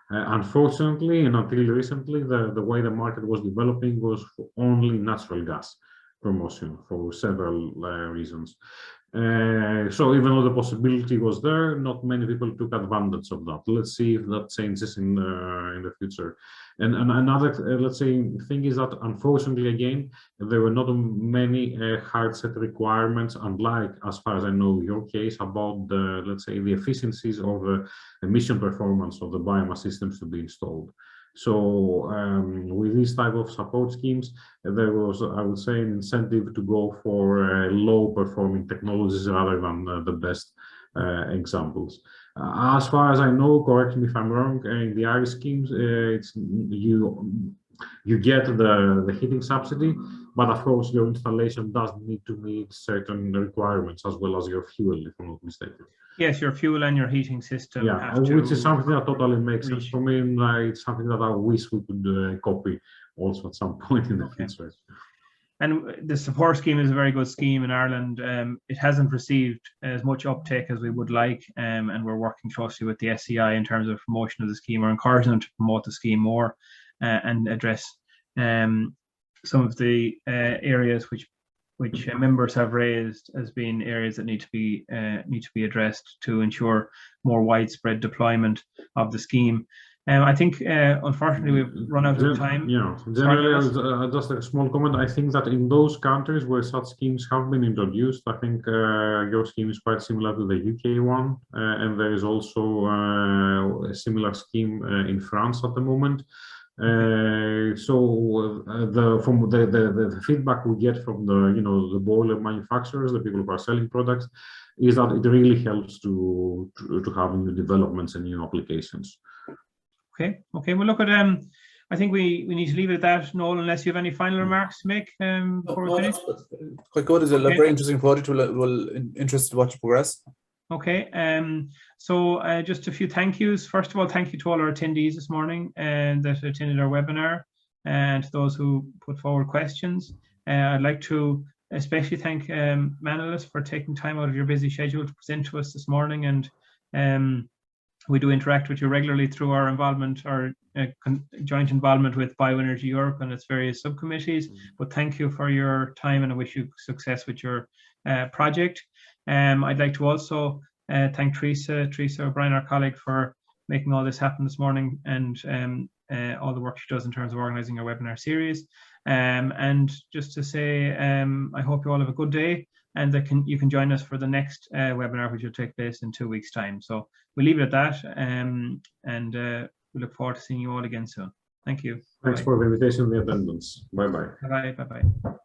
Speaker 2: Unfortunately, and until recently, the way the market was developing was for only natural gas promotion for several reasons. So even though the possibility was there, not many people took advantage of that. Let's see if that changes in the future. And another, let's say, thing is that unfortunately, again, there were not many hard set requirements, unlike, as far as I know, your case, about the, let's say, the efficiencies or the emission performance of the biomass systems to be installed. So with these type of support schemes, there was, I would say, an incentive to go for low performing technologies rather than the best examples. As far as I know, correct me if I'm wrong, in the Irish schemes, it's you get the heating subsidy, but of course your installation does need to meet certain requirements as well as your fuel, if I'm not mistaken.
Speaker 1: Yes, your fuel and your heating system.
Speaker 2: Yeah, which is something that totally makes sense for me. It's something that I wish we could copy also at some point in the future.
Speaker 1: And the support scheme is a very good scheme in Ireland. It hasn't received as much uptake as we would like, and we're working closely with the SEI in terms of promotion of the scheme. We're encouraging them to promote the scheme more and address some of the areas which members have raised as being areas that need to be addressed to ensure more widespread deployment of the scheme. I think, unfortunately, we've run out of time.
Speaker 2: Yeah, generally, just a small comment. I think that in those countries where such schemes have been introduced, I think your scheme is quite similar to the UK one, and there is also a similar scheme in France at the moment. So the feedback we get from the boiler manufacturers, the people who are selling products, is that it really helps to have new developments and new applications.
Speaker 1: Okay. Well, look at I think we need to leave it at that, Noel, unless you have any final remarks to make before we finish.
Speaker 3: Quite good. It's a very interesting project. Will interest to watch it progress.
Speaker 1: Okay. So just a few thank yous. First of all, thank you to all our attendees this morning and that attended our webinar, and to those who put forward questions. I'd like to especially thank Manolis for taking time out of your busy schedule to present to us this morning, and we do interact with you regularly through our involvement, our joint involvement with Bioenergy Europe and its various subcommittees. But thank you for your time, and I wish you success with your project. I'd like to also thank Teresa O'Brien, our colleague, for making all this happen this morning, and all the work she does in terms of organising our webinar series. And just to say, I hope you all have a good day, and that you can join us for the next webinar, which will take place in 2 weeks' time. So we'll leave it at that, and we look forward to seeing you all again soon. Thank you.
Speaker 2: Thanks for the invitation and the attendance. Bye-bye.
Speaker 1: Bye-bye. Bye-bye.